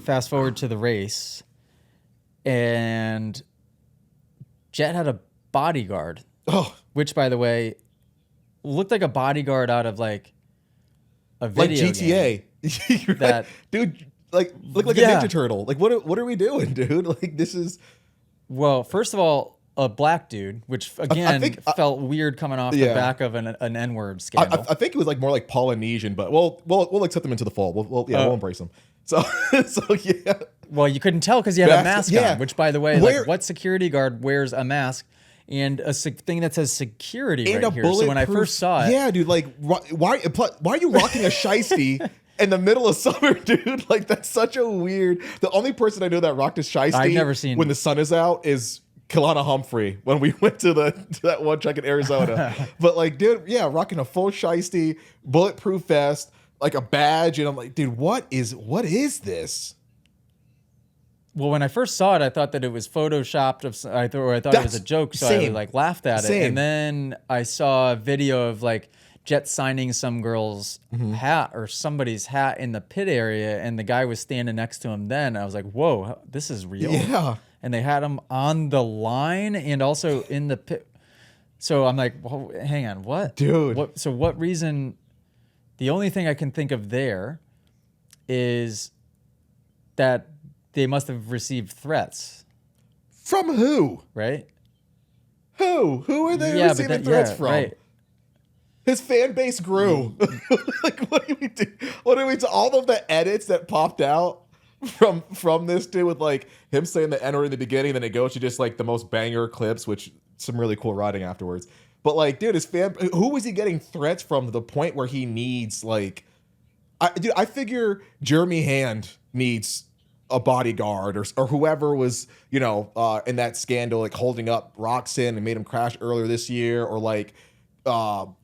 fast forward to the race, and Jet had a bodyguard, which, by the way, looked like a bodyguard out of like a video like GTA. Game. That dude, like look like a Ninja Turtle. Like what are we doing, dude? Like this is. Well, first of all, a black dude, which again felt weird coming off the back of an N-word scandal. I think it was like more like Polynesian, but we'll accept them into the fold. We'll embrace them. So yeah. Well, you couldn't tell because he had a mask on, which, by the way, like what security guard wears a mask and a thing that says security and right here? So when I first saw it, yeah, dude, like why are you rocking a shiesty in the middle of summer, dude? Like that's such a weird. The only person I know that rocked a shiesty I've never seen when the sun is out is Kalana Humphrey when we went to that one track in Arizona. But like, dude, yeah, rocking a full shiesty, bulletproof vest, like a badge, and I'm like, dude, what is this? Well, when I first saw it, I thought that it was photoshopped. I thought it was a joke, so I like laughed at it. And then I saw a video of like Jet signing some girl's hat or somebody's hat in the pit area, and the guy was standing next to him. Then I was like, "Whoa, this is real!" Yeah. And they had him on the line and also in the pit. So I'm like, well, "Hang on, what, dude? So what reason?" The only thing I can think of there is that they must have received threats. From who? Right? Who are they receiving threats from? Right. His fan base grew. Like, what do we do? What do we do? All of the edits that popped out from this dude with like him saying the N-word in the beginning, then it goes to just like the most banger clips, which some really cool writing afterwards. But like, dude, who was he getting threats from to the point where he needs like, I figure Jeremy Hand needs a bodyguard or whoever was, in that scandal, like holding up Roxon and made him crash earlier this year, or like, was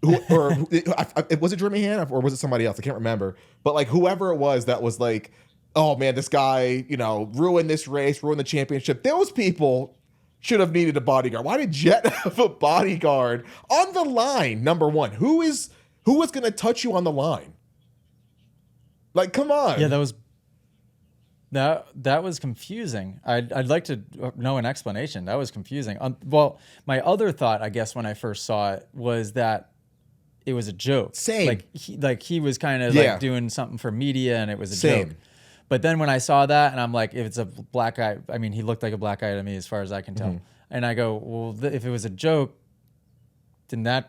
it Jeremy Hand or was it somebody else? I can't remember. But like whoever it was that was like, oh man, this guy, ruined this race, ruined the championship. Those people should have needed a bodyguard. Why did Jet have a bodyguard on the line? Number one, who was going to touch you on the line? Like, come on. Yeah, that was confusing. I'd like to know an explanation. That was confusing. Well, my other thought, I guess, when I first saw it was that it was a joke. Same. Like he was kind of like doing something for media, and it was a joke. But then when I saw that, and I'm like, if it's a black guy, I mean, he looked like a black guy to me as far as I can tell. And I go, well, if it was a joke, then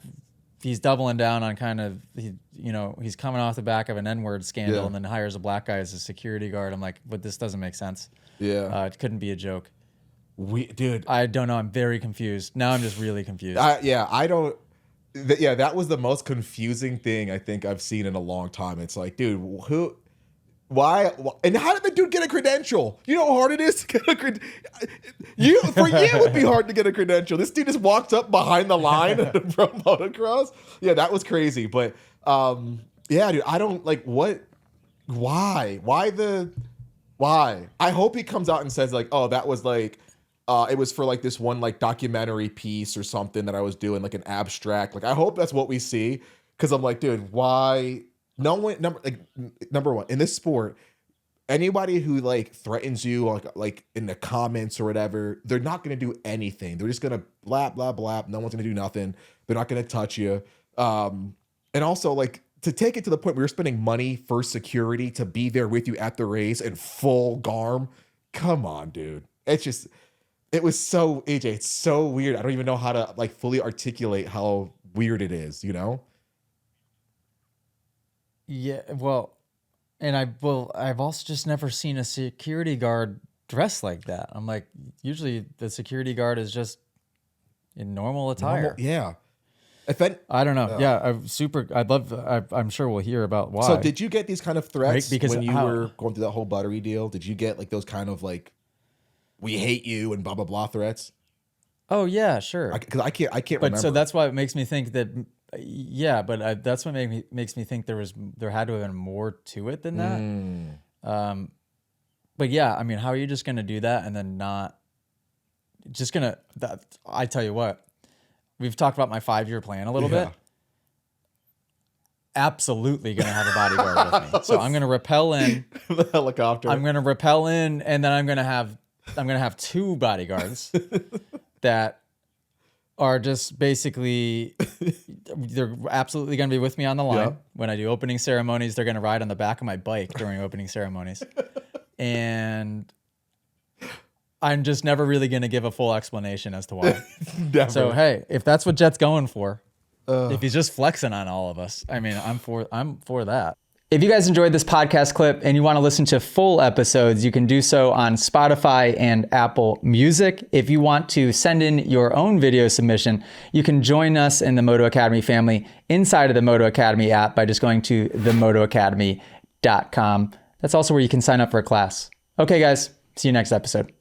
he's doubling down on kind of, he's coming off the back of an N-word scandal and then hires a black guy as a security guard. I'm like, but this doesn't make sense. Yeah. It couldn't be a joke. Dude. I don't know. I'm very confused. Now I'm just really confused. That was the most confusing thing I think I've seen in a long time. It's like, dude, why? And how did the dude get a credential? You know how hard it is to get a credential? For you, it would be hard to get a credential. This dude just walked up behind the line from motocross. Yeah, that was crazy. But dude, I don't like what. Why? Why? I hope he comes out and says like, oh, that was like, it was for like this one like documentary piece or something that I was doing, like an abstract. Like I hope that's what we see, because I'm like, dude, why? No one number one in this sport, anybody who like threatens you like in the comments or whatever, they're not going to do anything. They're just going to blah blah blah. No one's going to do nothing. They're not going to touch you. And also like to take it to the point where you're spending money for security to be there with you at the race in full garb. Come on, dude. It was so AJ. It's so weird. I don't even know how to like fully articulate how weird it is. Yeah, well, and I've also just never seen a security guard dressed like that. I'm like, usually the security guard is just in normal attire. Yeah. I don't know. I'm sure we'll hear about why. So did you get these kind of threats because when you were going through that whole buttery deal? Did you get like those kind of like, we hate you and blah, blah, blah threats? Oh yeah, sure. Because I can't remember. So that's why it makes me think that. Yeah, but that's what makes me think there had to have been more to it than that. But yeah, I mean, how are you just going to do that and then not just going to? I tell you what, we've talked about my 5-year plan a little bit. absolutely going to have a bodyguard with me. So I'm going to rappel in. The helicopter. I'm going to rappel in, and then I'm going to have 2 bodyguards that are just basically, they're absolutely going to be with me on the line. Yeah. When I do opening ceremonies, they're going to ride on the back of my bike during opening ceremonies. And I'm just never really going to give a full explanation as to why. So, hey, if that's what Jet's going for, if he's just flexing on all of us, I mean, I'm for that. If you guys enjoyed this podcast clip and you want to listen to full episodes, you can do so on Spotify and Apple Music. If you want to send in your own video submission, you can join us in the Moto Academy family inside of the Moto Academy app by just going to themotoacademy.com. That's also where you can sign up for a class. Okay, guys, see you next episode.